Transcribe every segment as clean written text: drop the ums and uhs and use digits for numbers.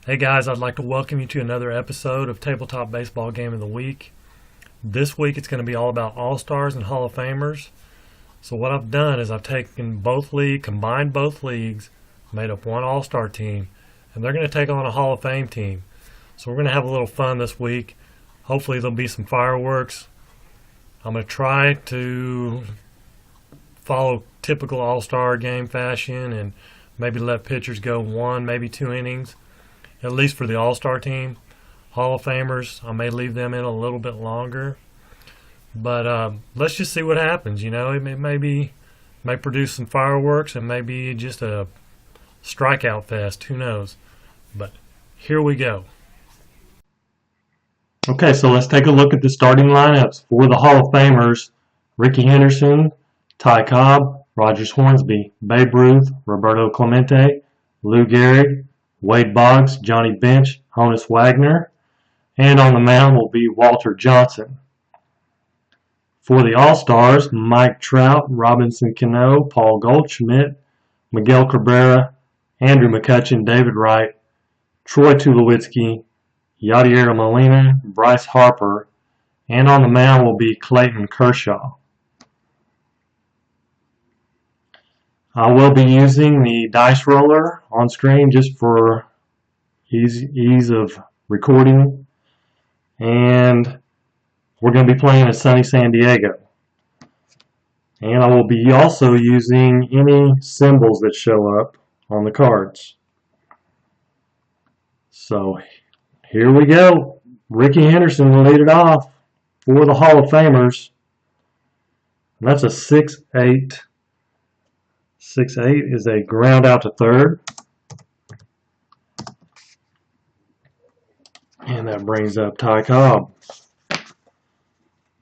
Hey guys, I'd like to welcome you to another episode of Tabletop Baseball Game of the Week. This week it's going to be all about All-Stars and Hall of Famers. So what I've done is I've taken combined both leagues, made up one All-Star team, and they're going to take on a Hall of Fame team. So we're going to have a little fun this week. Hopefully there'll be some fireworks. I'm going to try to follow typical All-Star game fashion and maybe let pitchers go one, maybe two innings, at least for the All-Star team. Hall of Famers, I may leave them in a little bit longer. But let's just see what happens. It may produce some fireworks and maybe just a strikeout fest. Who knows? But here we go. Okay, so let's take a look at the starting lineups for the Hall of Famers. Rickey Henderson, Ty Cobb, Rogers Hornsby, Babe Ruth, Roberto Clemente, Lou Gehrig, Wade Boggs, Johnny Bench, Honus Wagner, and on the mound will be Walter Johnson. For the All-Stars, Mike Trout, Robinson Cano, Paul Goldschmidt, Miguel Cabrera, Andrew McCutchen, David Wright, Troy Tulowitzki, Yadier Molina, Bryce Harper, and on the mound will be Clayton Kershaw. I will be using the dice roller on screen just for ease of recording, and we're going to be playing at sunny San Diego. And I will be also using any symbols that show up on the cards. So here we go. Rickey Henderson will lead it off for the Hall of Famers. And that's a 6-8. 6-8 is a ground out to third. And that brings up Ty Cobb.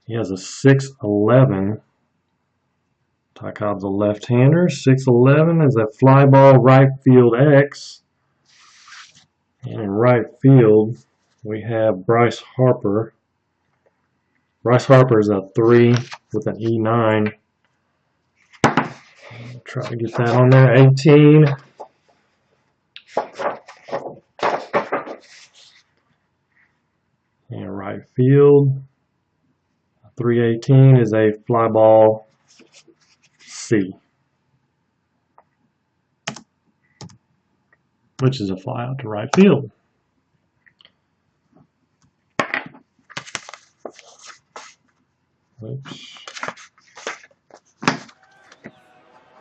He has a 6-11. Ty Cobb's a left-hander. 6-11 is a fly ball right field X. And in right field, we have Bryce Harper. Bryce Harper is a 3 with an E9. Try to get that on there. 18. And right field, 318 is a fly ball C, which is a fly out to right field. Oops.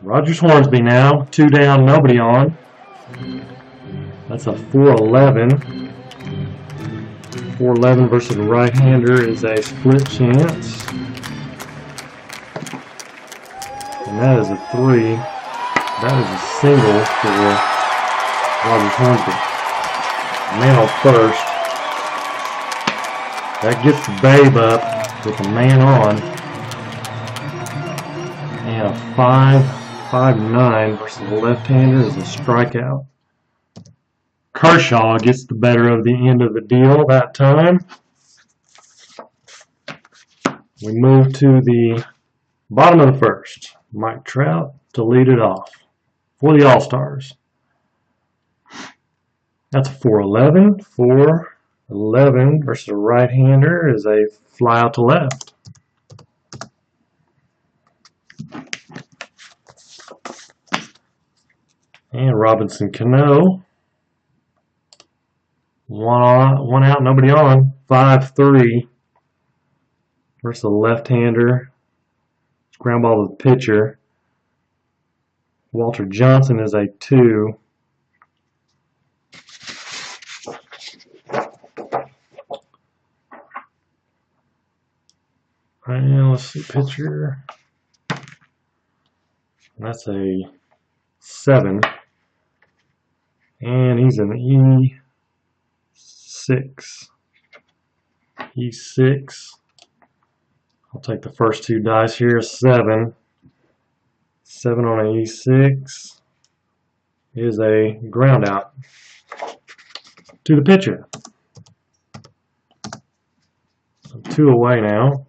Rogers Hornsby now, 2 down, nobody on. That's a 4-11. 4-11 versus the right-hander is a split chance. And that is a 3. That is a single for Rogers Hornsby. Man on first. That gets the Babe up with a man on. And a 5-9 versus the left-hander is a strikeout. Kershaw gets the better of the end of the deal that time. We move to the bottom of the first. Mike Trout to lead it off for the All-Stars. That's a 4-11. 4-11 versus a right-hander is a fly out to left. And Robinson Cano. One out, nobody on. 5-3 versus a left-hander. Ground ball to the pitcher. Walter Johnson is a 2. And let's see, pitcher. That's a 7. And he's an E6. E6. I'll take the first 2 dice here. 7. 7 on an E6 is a ground out to the pitcher. So 2 away now.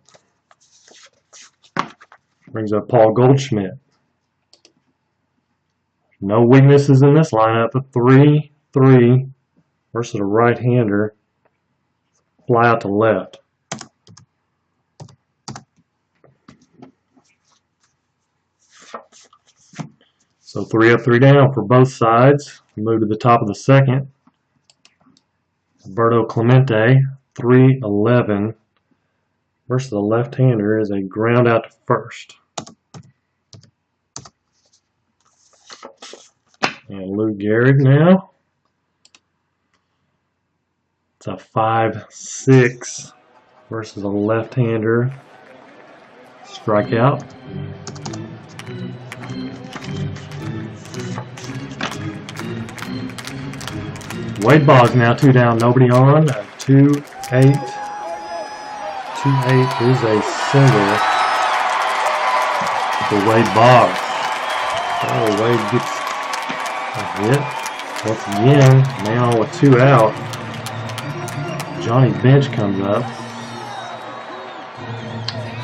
Brings up Paul Goldschmidt. No weaknesses in this lineup. A 3-3 versus a right-hander. Fly out to left. So 3 up, 3 down for both sides. Move to the top of the second. Roberto Clemente, 3-11 versus the left-hander is a ground out to first. And Lou Gehrig now. It's a 5-6 versus a left-hander. Strikeout. Wade Boggs now 2 down, nobody on. 2-8. 2-8 is a single for Wade Boggs. Oh, Wade gets a hit. Once again, now with 2 out, Johnny Bench comes up.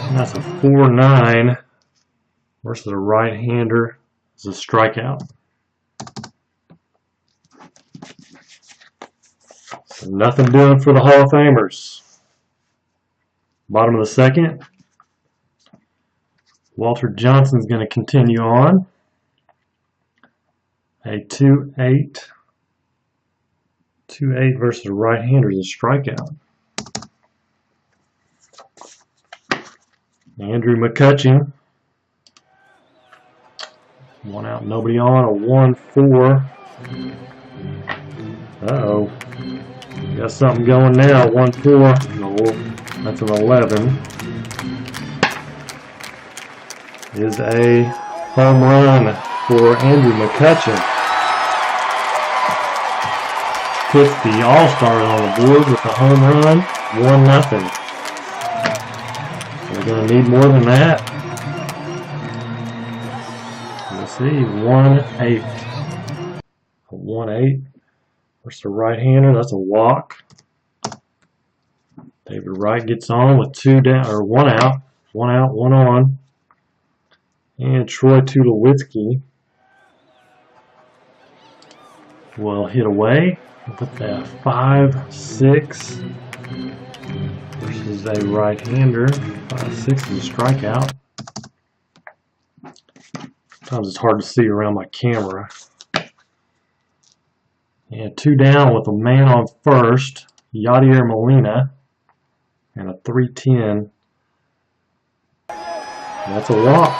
And that's a 4-9 versus a right-hander. It's a strikeout. So nothing doing for the Hall of Famers. Bottom of the second. Walter Johnson's going to continue on. A 2-8. 2-8 versus a right-hander is a strikeout. Andrew McCutcheon. 1 out, nobody on. A 1-4. Uh-oh. Got something going now. 1-4. No, that's an 11. Is a home run for Andrew McCutcheon. Puts the All-Stars on the board with a home run. 1-0. We're going to need more than that. Let's see. 1-8. A 1-8. Versus the right-hander, that's a walk. David Wright gets on with 2 down, or 1 out. 1 out, 1 on. And Troy Tulowitzki will hit away with that 5-6 versus a right-hander. 5-6 is a strikeout. Sometimes it's hard to see around my camera. And 2 down with a man on first, Yadier Molina, and a 3-10. That's a walk.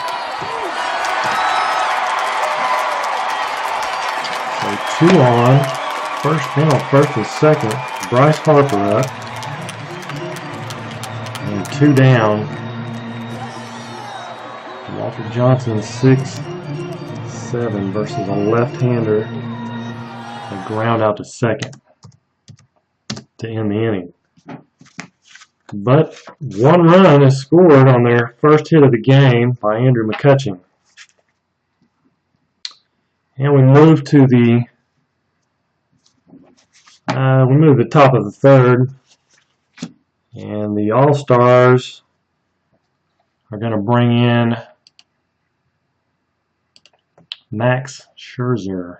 So 2 on, first man on first and second, Bryce Harper up, and 2 down. Walter Johnson 6-7 versus a left-hander. A ground out to second to end the inning. But 1 run is scored on their first hit of the game by Andrew McCutcheon. And we move to the top of the third, and the All-Stars are going to bring in Max Scherzer.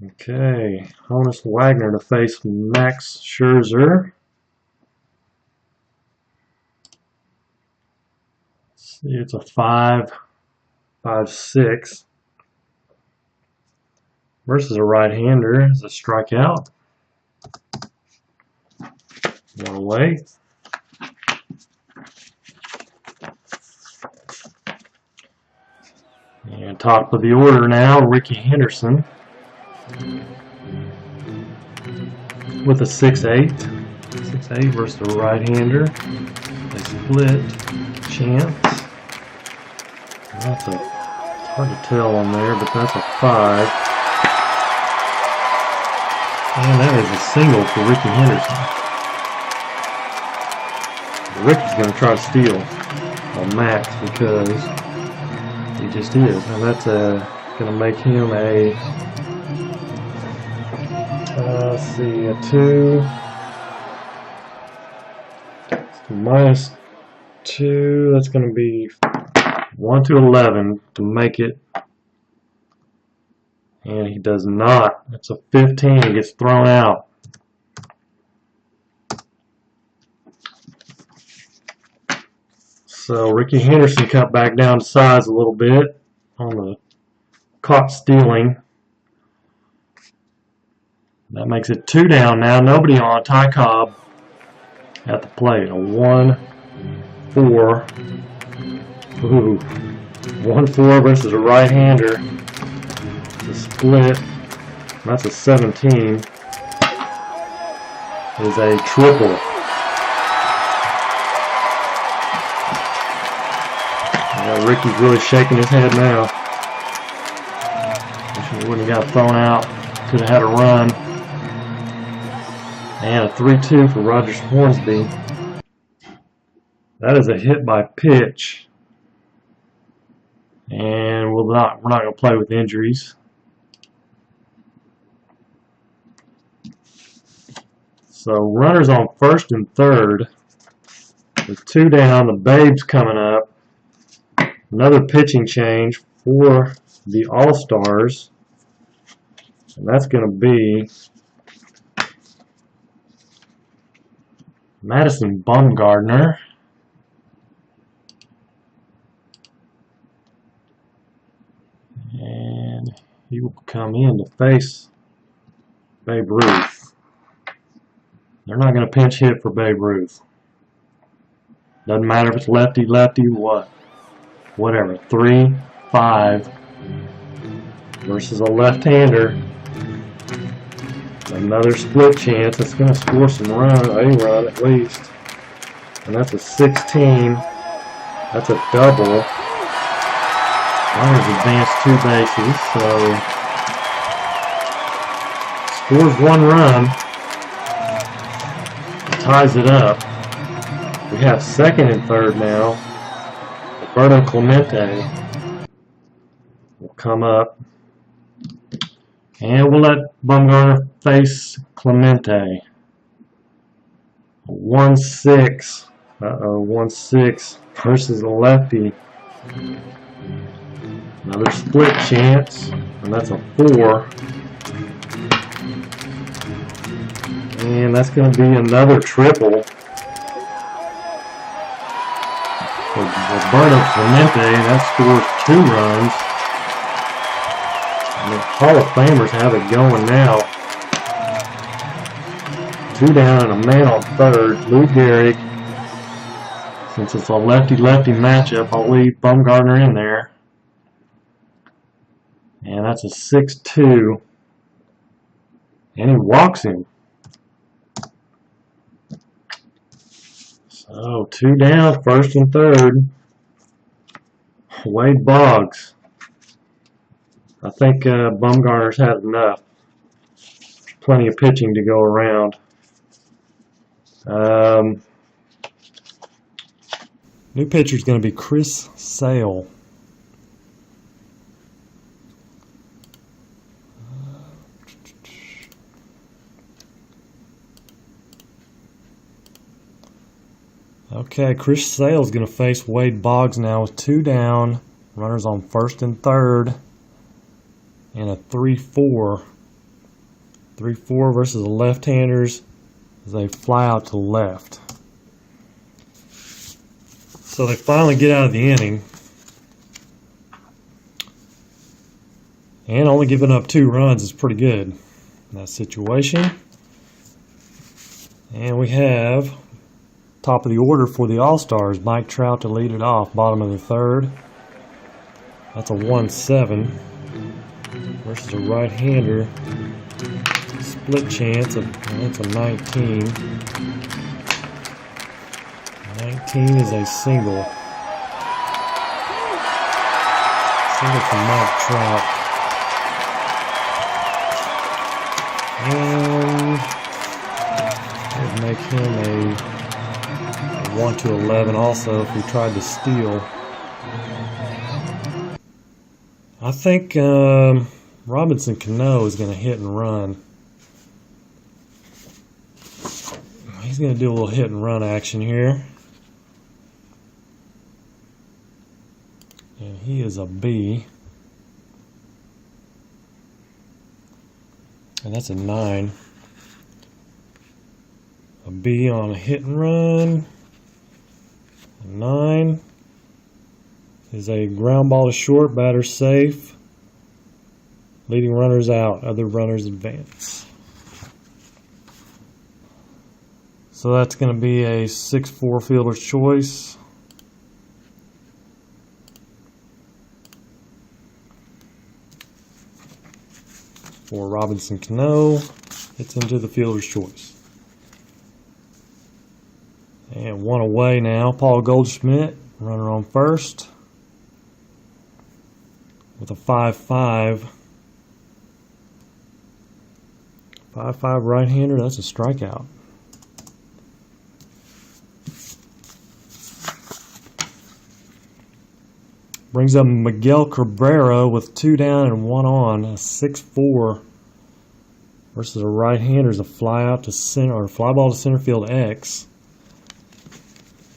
Okay, Honus Wagner to face Max Scherzer. Let's see, it's a 5-6 versus a right-hander. It's a strikeout. 1 away. And top of the order now, Ricky Henderson with a 6-8. 6-8 versus the right-hander. They split. Chance. That's it's hard to tell on there, but that's a 5. And that is a single for Ricky Henderson. Ricky's going to try to steal on Max because he just is. And that's going to make him a let's see, a 2. -2. That's going to be 1 to 11 to make it And he does not. That's a 15. He gets thrown out. So Ricky Henderson cut back down to size a little bit on the caught stealing. That makes it 2 down now. Nobody on. Ty Cobb at the plate. A 1-4. Ooh. 1-4 versus a right-hander. The split. That's a 17. Is a triple. Yeah, Ricky's really shaking his head now. Wish he wouldn't have got thrown out. Could have had a run. And a 3-2 for Rogers Hornsby. That is a hit by pitch. And we're not going to play with injuries. So runners on first and third. With 2 down, the Babes coming up. Another pitching change for the All-Stars. And that's going to be Madison Bumgarner. And he will come in to face Babe Ruth. They're not going to pinch hit for Babe Ruth. Doesn't matter if it's lefty, whatever. 3-5 versus a left-hander. Another split chance. That's going to score some run, a run at least. And that's a 16. That's a double. Runners advance 2 bases, so scores 1 run. Ties it up. We have second and third now. Roberto Clemente will come up. And we'll let Bumgarner face Clemente. 1-6. 1-6 versus a lefty. Another split chance. And that's a 4. And that's going to be another triple. For Roberto Clemente, that scores 2 runs. And the Hall of Famers have it going now. 2 down and a man on third. Lou Gehrig. Since it's a lefty-lefty matchup, I'll leave Bumgarner in there. And that's a 6-2. And he walks him. So 2 down, first and third. Wade Boggs. I think Bumgarner's had enough. Plenty of pitching to go around. New pitcher is going to be Chris Sale. Okay, Chris Sale is going to face Wade Boggs now with 2 down. Runners on first and third. And a 3-4. 3-4 versus the left-handers as they fly out to the left. So they finally get out of the inning. And only giving up 2 runs is pretty good in that situation. And we have top of the order for the All-Stars, Mike Trout to lead it off, bottom of the third. That's a 1-7 versus a right-hander. Split chance, that's a 19. 19 is a single. Single from Mike Trout. And that would make him a 1-11 also if we tried to steal. I think Robinson Cano is going to hit and run. He's going to do a little hit and run action here. And he is a B. And that's a 9. A B on a hit and run. A 9 is a ground ball to short, batter safe. Leading runners out, other runners advance. So that's going to be a 6-4 fielder's choice. For Robinson Cano, it's into the fielder's choice. And one away now, Paul Goldschmidt, runner on first. With a 5-5. 5-5 right-hander, that's a strikeout. Brings up Miguel Cabrera with 2 down and 1 on. A 6-4 versus a right-hander is a fly out to center, or fly ball to center field X.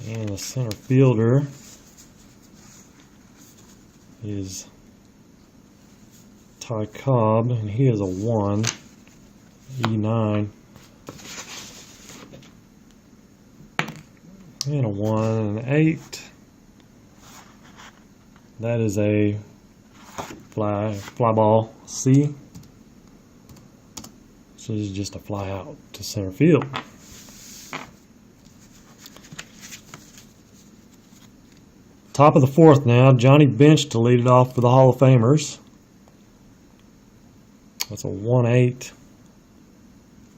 And the center fielder is Ty Cobb, and he is a 1. E9. And a 1 and an 8. That is a fly ball C. So this is just a fly out to center field. Top of the 4th now, Johnny Bench to lead it off for the Hall of Famers. That's a 1-8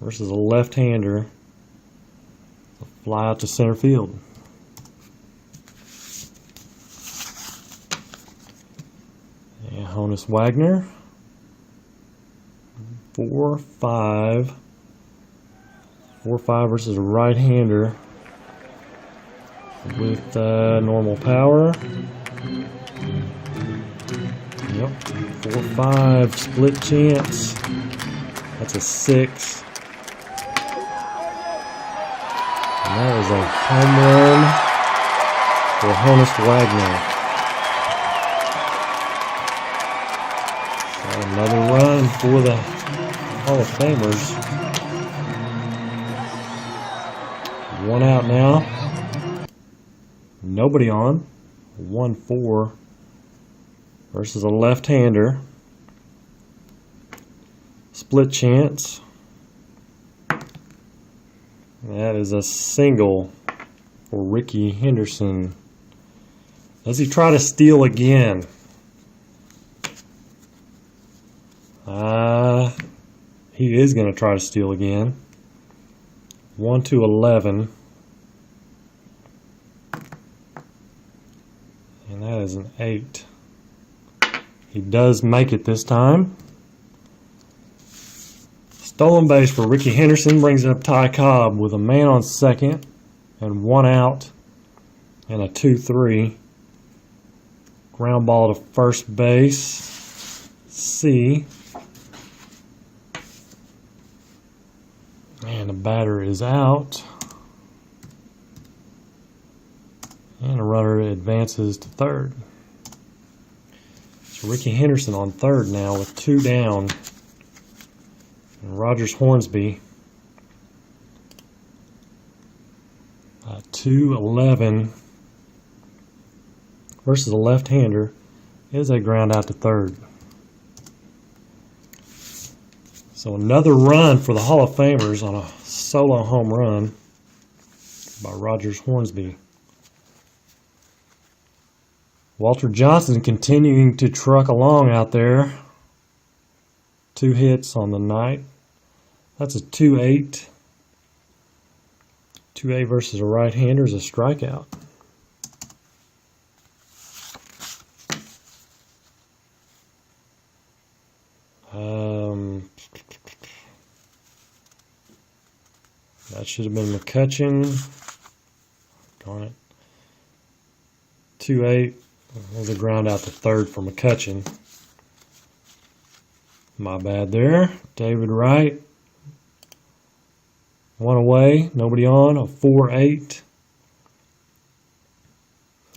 versus a left-hander. A fly out to center field. And Honus Wagner. 4-5. 4-5 versus a right-hander with normal power. Yep. 4-5 split chance. That's a 6. And that is a home run for Honus Wagner. So another run for the Hall of Famers. 1 out now. Nobody on. 1-4 versus a left-hander. Split chance. That is a single for Ricky Henderson. Does he try to steal again? He is going to try to steal again. 1-11. And that is an 8. He does make it this time. Stolen base for Ricky Henderson brings up Ty Cobb with a man on second and 1 out and a 2-3. Ground ball to first base. C. And the batter is out. And the runner advances to third. So Ricky Henderson on third now with 2 down. And Rogers Hornsby, 2-11 versus a left-hander is a ground out to third. So another run for the Hall of Famers on a solo home run by Rogers Hornsby. Walter Johnson continuing to truck along out there. 2 hits on the night. That's a 2-8. 2-8 versus a right-hander is a strikeout. That should have been McCutcheon. Darn it. 2-8. There's a ground out to third for McCutcheon. My bad there. David Wright. 1 away. Nobody on. A 4-8.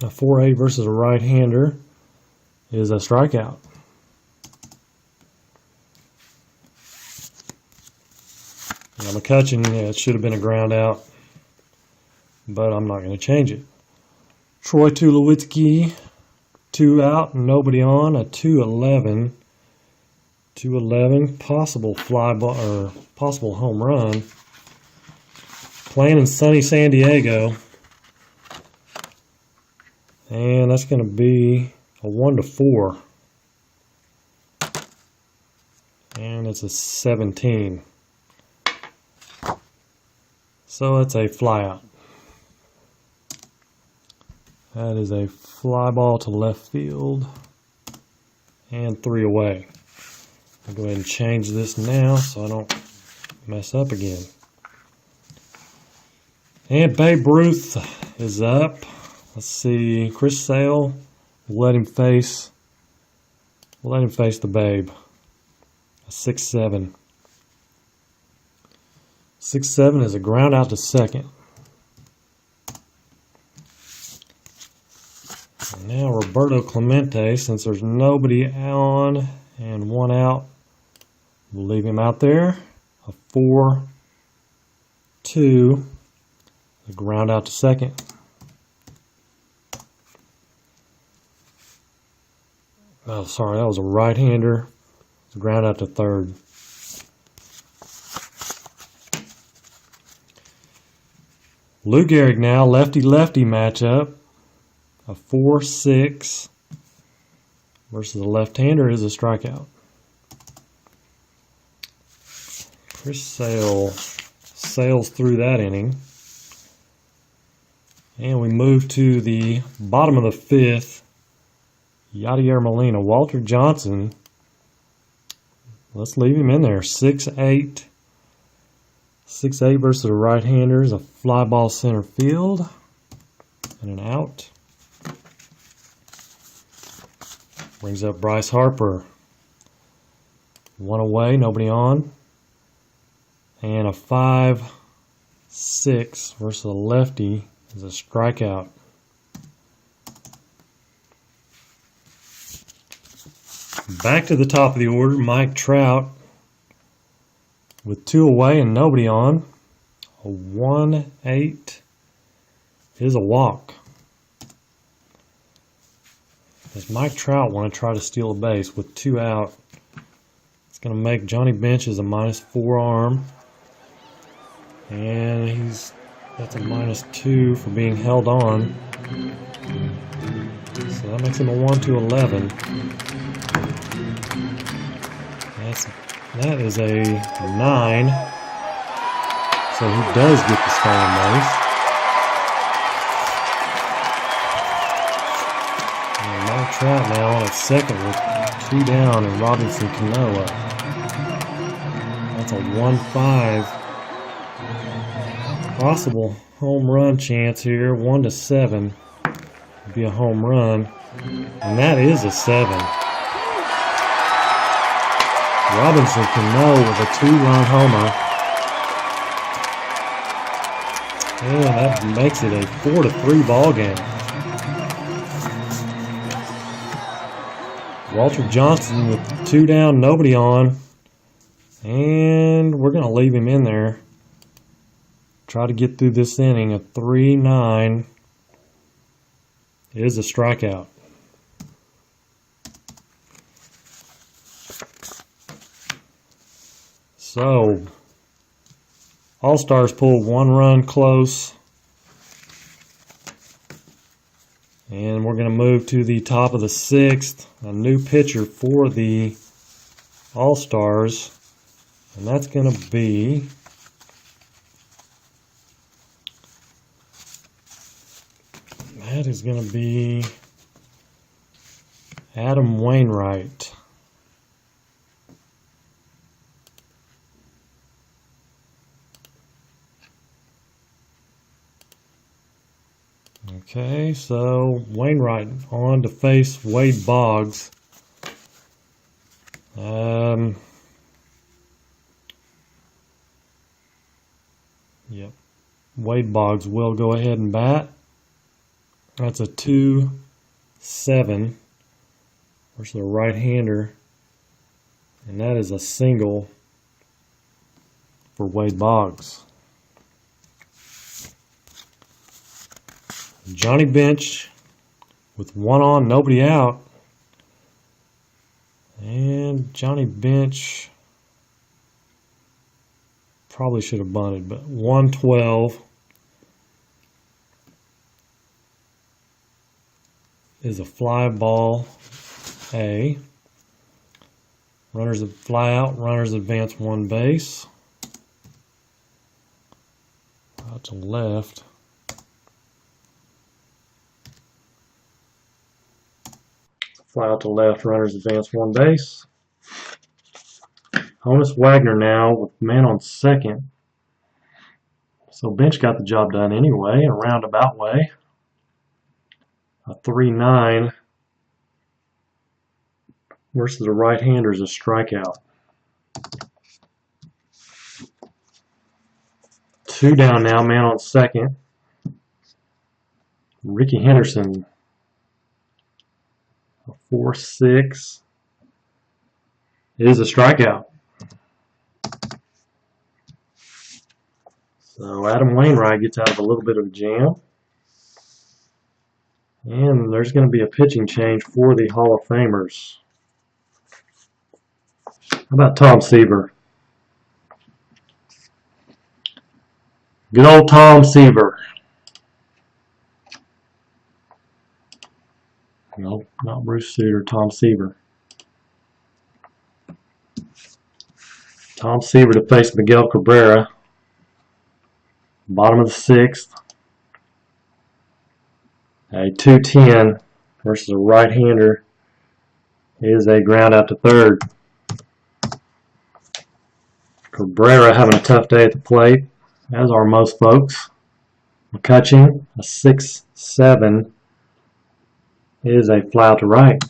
A 4-8 versus a right-hander is a strikeout. McCutcheon, yeah, it should have been a ground out, but I'm not going to change it. Troy Tulowitzki, 2 out, nobody on, a 2-11. 2-11, possible fly ball or possible home run. Playing in sunny San Diego. And that's going to be a 1-4. And it's a 17. So it's a fly out. That is a fly ball to left field. And 3 away. I'll go ahead and change this now so I don't mess up again. And Babe Ruth is up. Let's see, Chris Sale, we'll let him face the Babe. A 6-7. 6-7 is a ground out to second. And now Roberto Clemente, since there's nobody on and 1 out, we'll leave him out there. A 4-2. A ground out to second. Oh, sorry, that was a right-hander. It's a ground out to third. Lou Gehrig now, lefty-lefty matchup. A 4-6 versus a left-hander is a strikeout. Chris Sale sails through that inning. And we move to the bottom of the 5th. Yadier Molina, Walter Johnson. Let's leave him in there. 6-8. 6-8 versus a right-hander is a fly ball center field. And an out. Brings up Bryce Harper. 1 away, nobody on. And a 5-6 versus a lefty is a strikeout. Back to the top of the order, Mike Trout with 2 away and nobody on. A 1-8 is a walk. Does Mike Trout want to try to steal a base with 2 out? It's going to make Johnny Bench's a -4 arm. And that's a -2 for being held on. So that makes him a 1-11. That is a 9. So he does get the stolen base. And Mike Trout now on at second with 2 down and Robinson Cano. That's a 1-5. Possible home run chance here. 1-7 would be a home run. And that is a 7. Robinson Cano with a 2-run homer. And that makes it a 4-3 ball game. Walter Johnson with 2 down, nobody on. And we're going to leave him in there. Try to get through this inning. A 3-9 is a strikeout. So, All-Stars pulled 1 run close. And we're going to move to the top of the 6th. A new pitcher for the All-Stars. And that's going to be Adam Wainwright. Okay, so Wainwright on to face Wade Boggs. Yep. Wade Boggs will go ahead and bat. That's a 2-7 versus a right-hander. And that is a single for Wade Boggs. Johnny bench with one on, nobody out. And Johnny bench probably should have bunted, but 112 is a fly ball A. Runners fly out, runners advance one base. Out to left. Fly out to left, runners advance one base. Honus Wagner now with man on second. So bench got the job done anyway, in a roundabout way. A 3-9 versus a right-hander is a strikeout. 2 down now, man on second. Ricky Henderson. A 4-6 is a strikeout. So Adam Wainwright gets out of a little bit of a jam. And there's going to be a pitching change for the Hall of Famers. How about Tom Seaver? Good old Tom Seaver. No, not Bruce Sutter, Tom Seaver. Tom Seaver to face Miguel Cabrera. Bottom of the 6th. A 2-10 versus a right-hander is a ground out to third. Cabrera having a tough day at the plate, as are most folks. McCutcheon, a 6-7, is a fly out to right.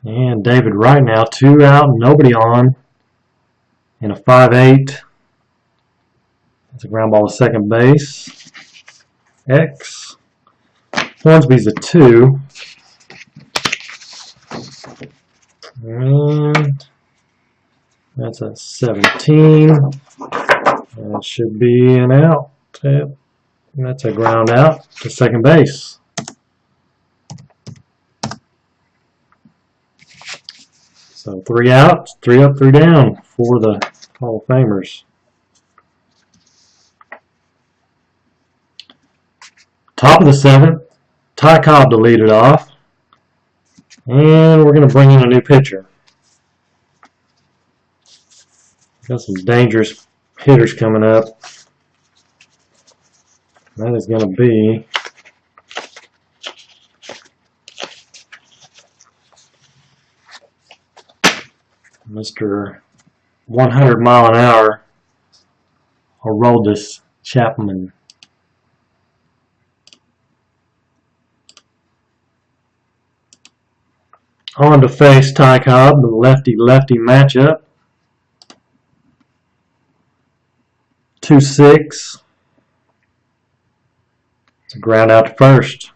And David Wright now, 2 out, nobody on, in a 5-8. It's a ground ball to second base. X. Hornsby's a 2. And that's a 17. And it should be an out. And that's a ground out to second base. So 3 out, 3 up, 3 down for the Hall of Famers. Top of the 7th, Ty Cobb to lead it off. And we're going to bring in a new pitcher. Got some dangerous hitters coming up. That is going to be Mr. 100 mile an hour, Aroldis Chapman. On to face Ty Cobb, the lefty-lefty matchup. 2-6. It's a ground out to first.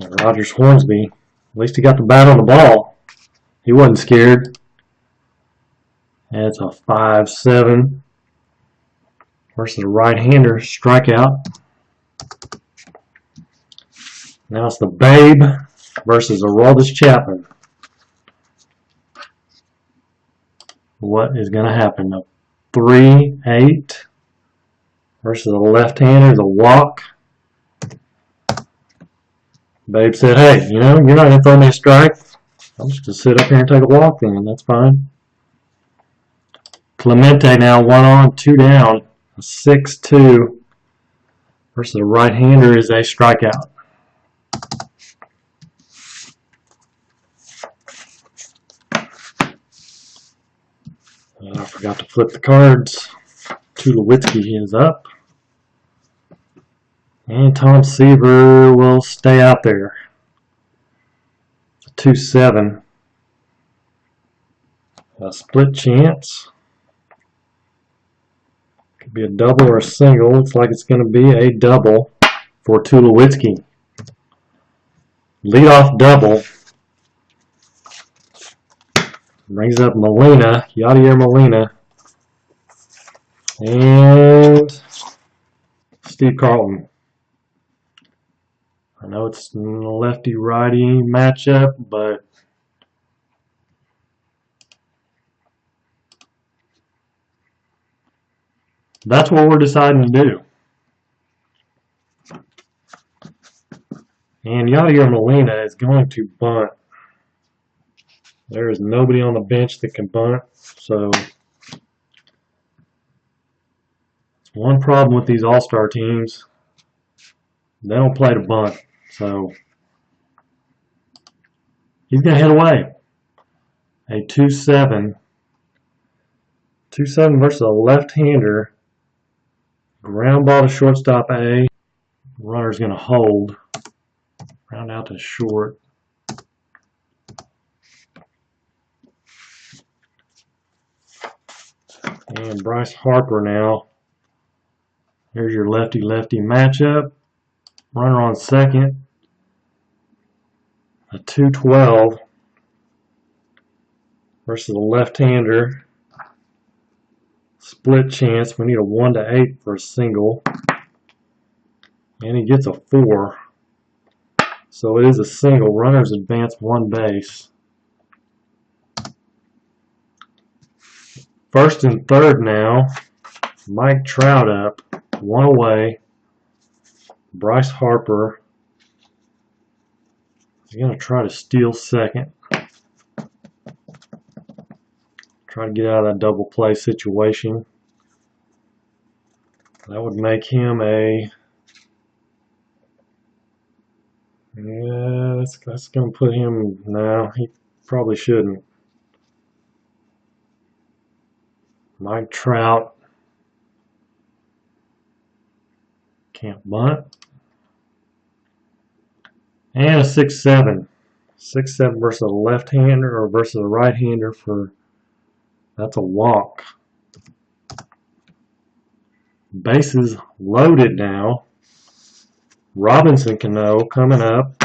And Rogers Hornsby, at least he got the bat on the ball. He wasn't scared. And it's a 5-7 versus a right-hander strikeout. Now it's the Babe versus Aroldis Chapman. What is going to happen? A 3-8 versus a left-hander, the walk. Babe said, hey, you know, you're not going to throw me a strike. I'm just going to sit up here and take a walk then. That's fine. Clemente now 1 on, 2 down. A 6-2 versus a right-hander is a strikeout. I forgot to flip the cards. Tulowitzki is up. And Tom Seaver will stay out there. 2-7. A split chance. Could be a double or a single. Looks like it's going to be a double. for Tulowitzki. Leadoff double. Brings up Molina, Yadier Molina, and Steve Carlton. I know it's a lefty-righty matchup, but that's what we're deciding to do. And Yadier Molina is going to bunt. There is nobody on the bench that can bunt, so it's one problem with these all-star teams. They don't play to bunt, so he's going to hit away. A 2-7. 2-7 versus a left-hander. Ground ball to shortstop A. Runner's going to hold. Round out to short. And Bryce Harper now. Here's your lefty-lefty matchup. Runner on second. A 2-12 versus a left-hander. Split chance. We need a 1-8 for a single. And he gets a 4. So it is a single. Runners advance one base. First and third now. Mike Trout up. One away. Bryce Harper is going to try to steal second. Try to get out of that double play situation. That would make him a... Yeah, that's going to put him... No, he probably shouldn't. Mike Trout can't bunt. And a 6-7. 6-7 versus a left-hander or versus a right-hander for... That's a walk. Bases loaded now. Robinson Cano coming up.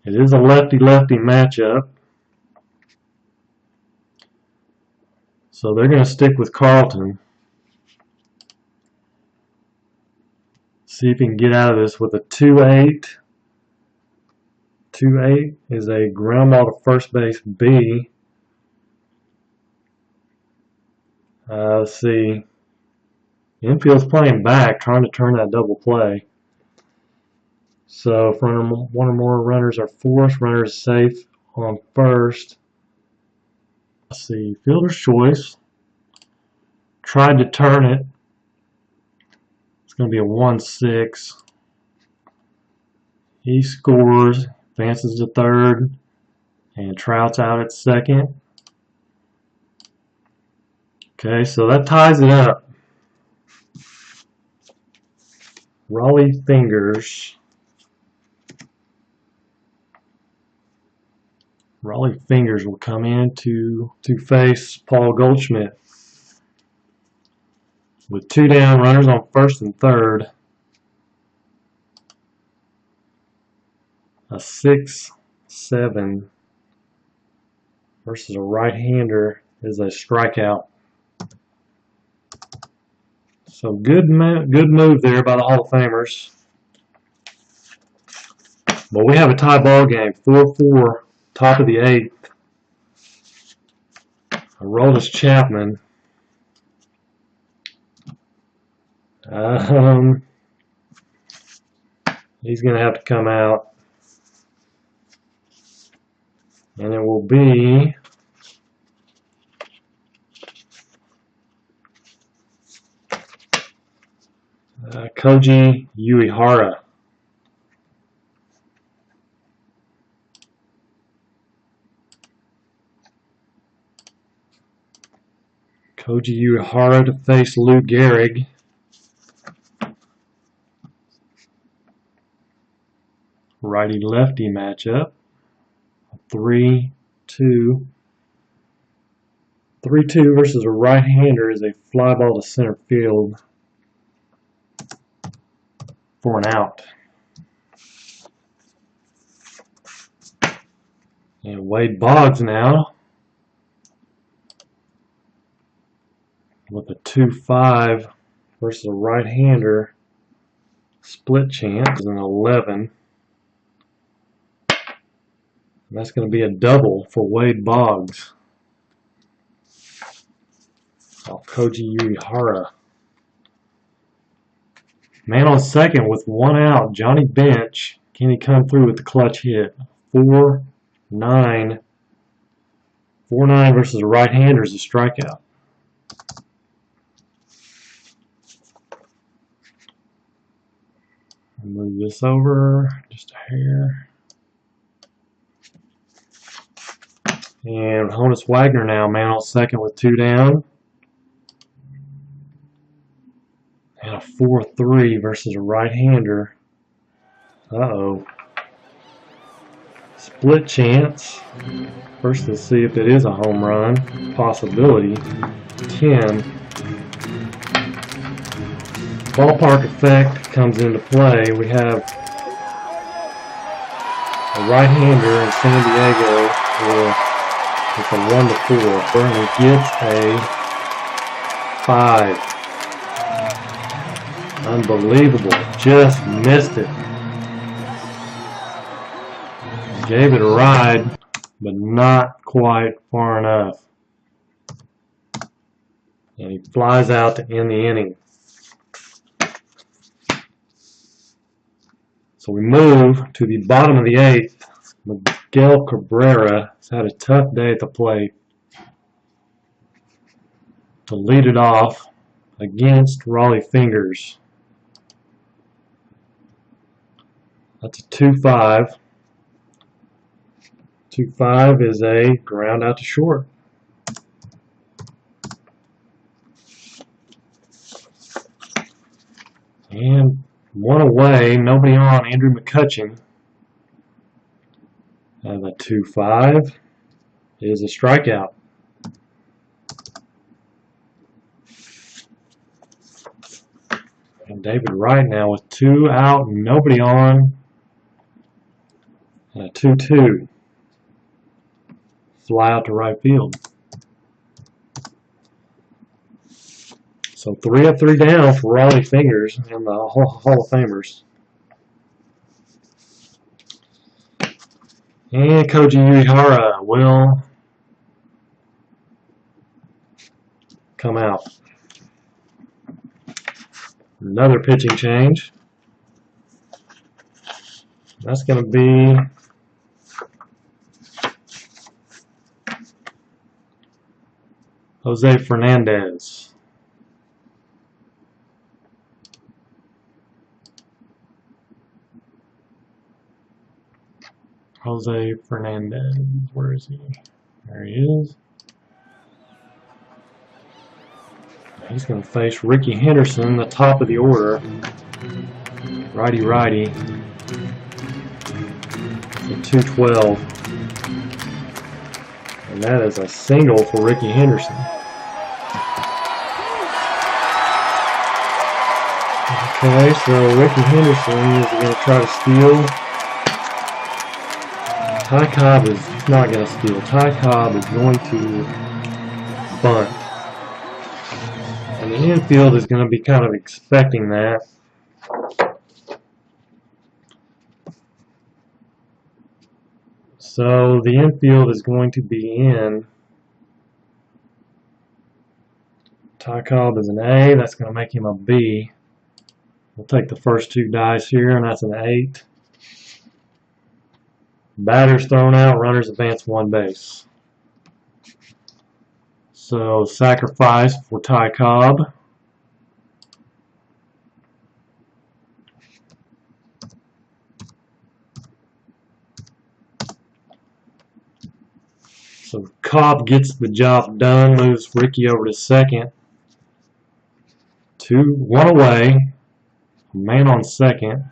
It is a lefty-lefty matchup. So they're going to stick with Carlton. See if he can get out of this with a 2-8. 2-8 is a ground ball to first base B. Let's see. Infield's playing back, trying to turn that double play. So if one or more runners are forced, runner is safe on first. Let's see. Fielder's choice. Tried to turn it. It's going to be a 1-6. He scores, advances to third, and Trout's out at second. Okay, so that ties it up. Raleigh Fingers. Raleigh Fingers will come in to face Paul Goldschmidt. With 2 down, runners on first and third. A 6-7 versus a right-hander is a strikeout. So good move there by the Hall of Famers. But we have a tie ball game, 4-4, top of the 8th. Aroldis Chapman. He's going to have to come out. And it will be Koji Uehara. Koji Uehara to face Lou Gehrig. Righty-lefty matchup. 3-2. 3-2 versus a right-hander is a fly ball to center field. for an out. And Wade Boggs now with a 2-5 versus a right-hander. Split chance is an 11. And that's going to be a double for Wade Boggs. Koji Uehara. Man on second with one out. Johnny Bench. Can he come through with the clutch hit? 4-9. 4-9 versus a right-hander is a strikeout. Move this over just a hair. And Honus Wagner now, man on second with 2 down. And a 4-3 versus a right-hander. Uh-oh. Split chance. First, let's see if it is a home run. Possibility. 10. Ballpark effect comes into play. We have a right-hander in San Diego with a 1-4. And he gets a 5. Unbelievable. Just missed it. Gave it a ride, but not quite far enough. And he flies out to end the inning. So we move to the bottom of the 8th. Miguel Cabrera has had a tough day at the plate to lead it off against Raleigh Fingers. That's a 2-5. 2-5 is a ground out to short. And one away, nobody on. Andrew McCutcheon. And the 2-5 is a strikeout. And David Wright now with 2 out, nobody on. And a 2-2. Fly out to right field. So 3 up, 3 down for Raleigh Fingers and the Hall of Famers. And Koji Uehara will come out. Another pitching change. That's going to be Jose Fernandez. Jose Fernandez, where is he? There he is. He's going to face Ricky Henderson, the top of the order. Righty-righty. So 2-12. And that is a single for Ricky Henderson. Okay, so Ricky Henderson is going to try to steal. Ty Cobb is not going to steal. Ty Cobb is going to bunt. And the infield is going to be kind of expecting that. So the infield is going to be in. Ty Cobb is an A. That's going to make him a B. We'll take the first 2 dice here, and that's an 8. Batters thrown out, runners advance 1 base. So sacrifice for Ty Cobb. So Cobb gets the job done, moves Ricky over to second. 1 away, man on second.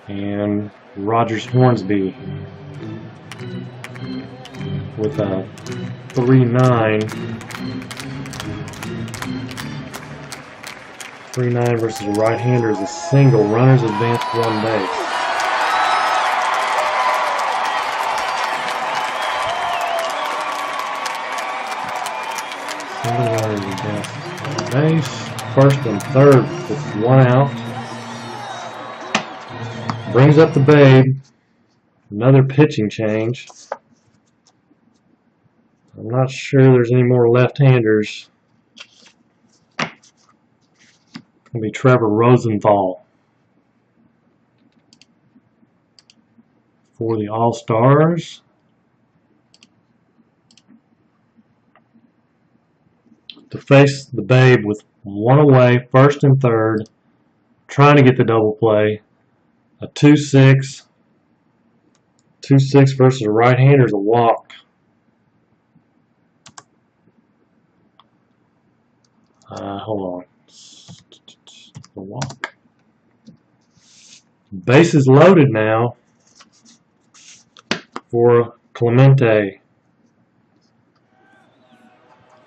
And Rogers Hornsby with a 3-9. 3-9 versus a right-hander is a single. Runners advance 1 base. Single runners advance 1 base. First and third with 1 out. Brings up the babe. Another pitching change. I'm not sure there's any more left-handers. It'll be Trevor Rosenthal for the All-Stars. To face the babe with 1 away, first and third, trying to get the double play. A 2-6. 2-6 versus a right-hander is a walk. Hold on. The walk. Bases loaded now for Clemente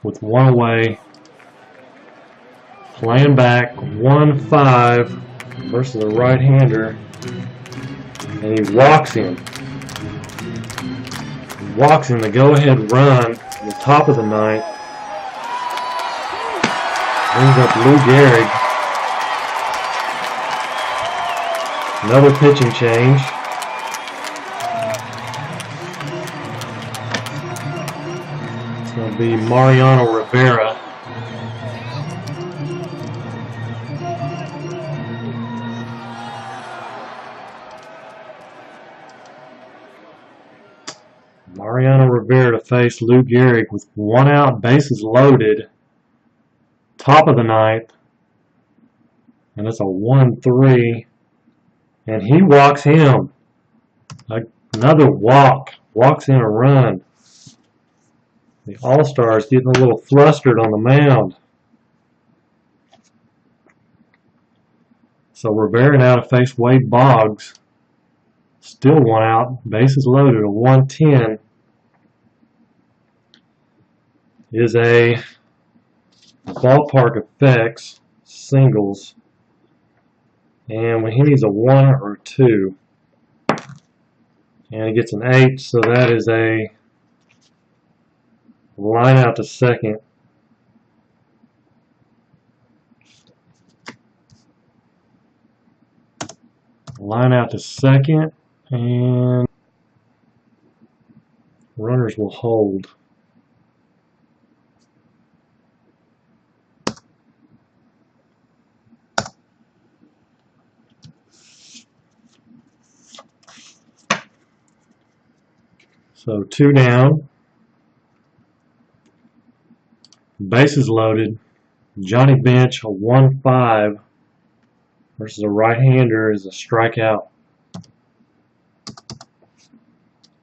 with 1 away. Playing back 1-5 versus a right-hander, and he walks him. Walks in the go-ahead run at the top of the 9th. Brings up Lou Gehrig. Another pitching change. It's going to be Mariano Rivera. Mariano Rivera to face Lou Gehrig with 1 out, bases loaded. Top of the 9th. And it's a 1-3. And he walks him. Another walk. Walks in a run. The All-Stars getting a little flustered on the mound. So Rivera now to face Wade Boggs. Still 1 out. Bases loaded. A 1-10 is a ballpark effects singles. And when he needs a 1 or a 2. And he gets an 8, so that is a line out to second. Line out to second, and runners will hold. So 2 down. Bases loaded. Johnny Bench, a 1-5 versus a right-hander is a strikeout.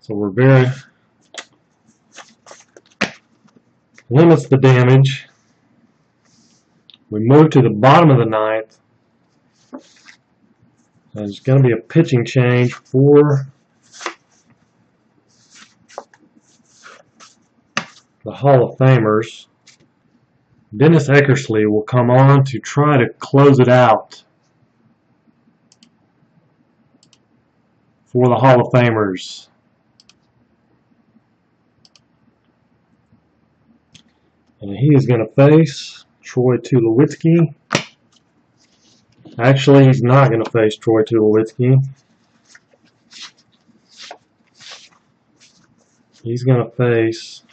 So Rivera limits the damage. We move to the bottom of the 9th. There's going to be a pitching change for the Hall of Famers. Dennis Eckersley will come on to try to close it out for the Hall of Famers. And he is going to face Troy Tulowitzki. Actually, he's not going to face Troy Tulowitzki. He's going to face...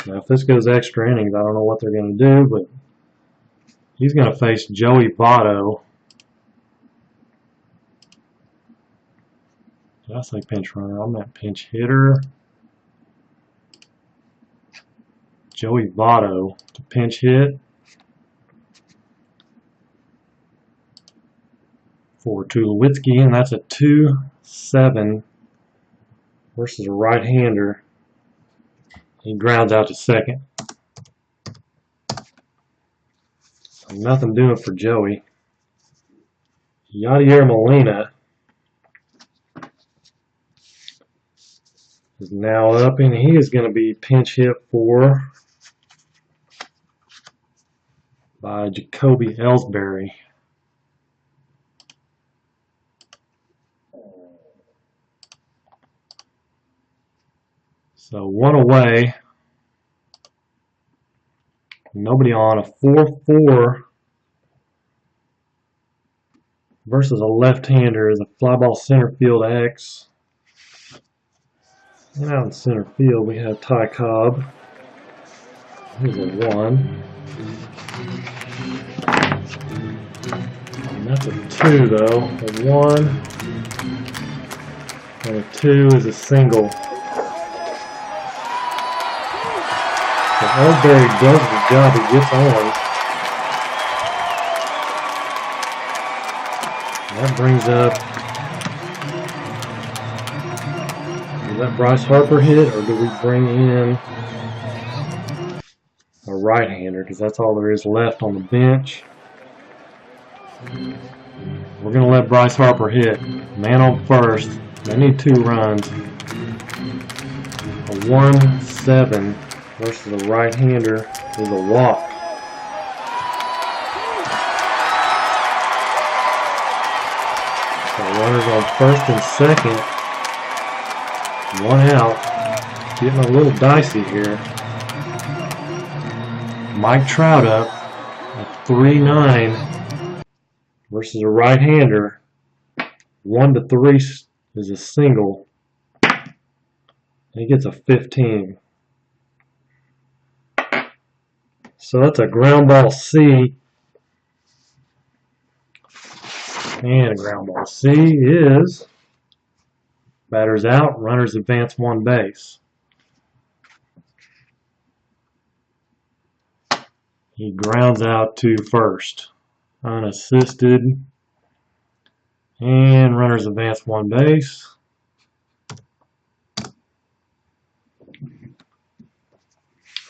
Now, if this goes extra innings, I don't know what they're going to do, but he's going to face Joey Votto. Did I say pinch runner? I meant pinch hitter. Joey Votto to pinch hit for Tulowitzki, and that's a 2-7 versus a right-hander. He grounds out to second. So nothing doing for Joey. Yadier Molina is now up, and he is going to be pinch hit for by Jacoby Ellsbury. So one away. Nobody on. A 4-4 versus a left-hander is a fly ball center field X. And out in center field we have Ty Cobb. Here's a 1. And that's a 2 though. A 1 and a 2 is a single. So Ellsbury does the job. He gets on. That brings up, is that Bryce Harper hit, or do we bring in a right-hander? Because that's all there is left on the bench. We're going to let Bryce Harper hit. Man on first. They need 2 runs. A 1-7 versus a right-hander is a walk. Runners on first and second. 1 out. Getting a little dicey here. Mike Trout up at 3-9 versus a right-hander. 1-3 is a single. He gets a 15. So that's a ground ball C. And a ground ball C is batters out, runners advance 1 base. He grounds out to first, unassisted, and runners advance 1 base.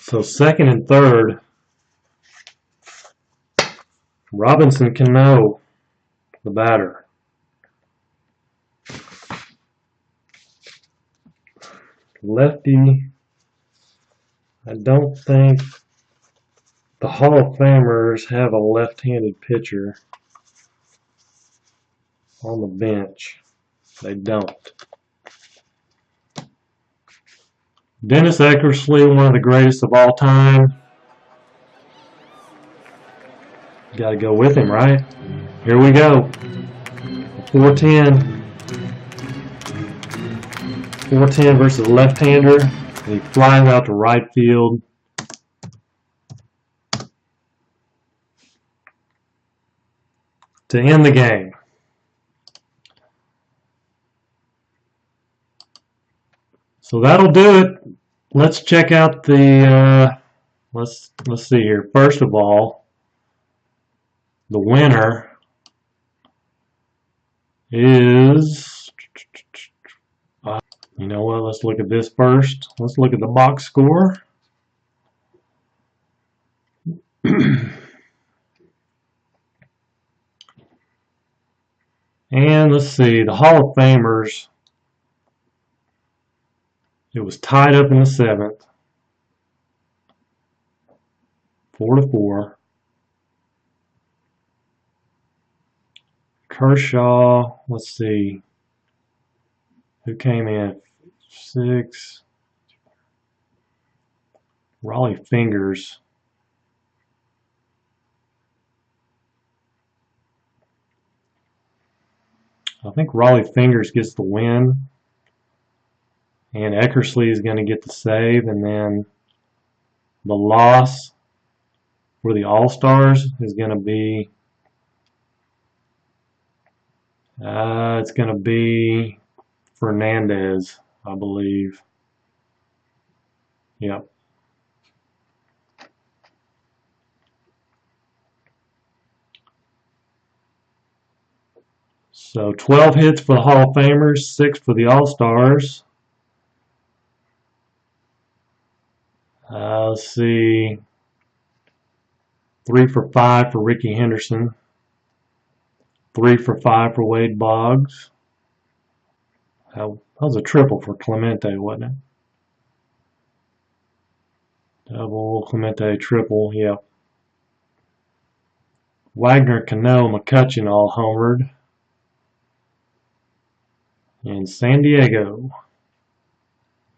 So second and third, Robinson Cano, the batter. Lefty. I don't think the Hall of Famers have a left-handed pitcher on the bench. They don't. Dennis Eckersley, one of the greatest of all time. Got to go with him, right? Here we go. 4-10. 4-10 versus a left-hander. And he flies out to right field. To end the game. So that'll do it. Let's check out the let's see here. First of all, the winner is, you know what, let's look at this first. Let's look at the box score. And let's see, the Hall of Famers, it was tied up in the 7th, 4-4. Kershaw, let's see, who came in at 6? Raleigh Fingers. I think Raleigh Fingers gets the win. And Eckersley is going to get the save. And then the loss for the All-Stars is going to be, it's going to be Fernandez, I believe. Yep. So 12 hits for the Hall of Famers, 6 for the All-Stars. Let's see, 3 for 5 for Ricky Henderson, 3 for 5 for Wade Boggs. That was a triple for Clemente, wasn't it? Double, Clemente, triple, yep. Wagner, Cano, McCutcheon all homered. And San Diego.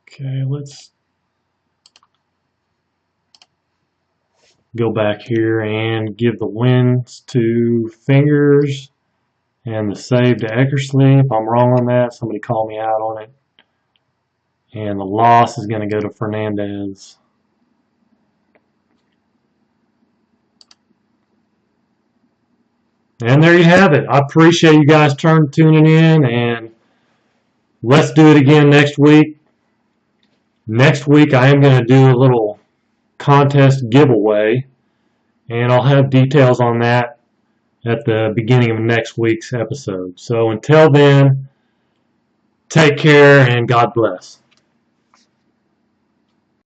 Okay, let's go back here and give the wins to Fingers and the save to Eckersley. If I'm wrong on that, somebody call me out on it. And the loss is going to go to Fernandez. And there you have it. I appreciate you guys tuning in, and let's do it again next week. Next week I am going to do a little contest giveaway, and I'll have details on that at the beginning of next week's episode. So until then, take care and God bless.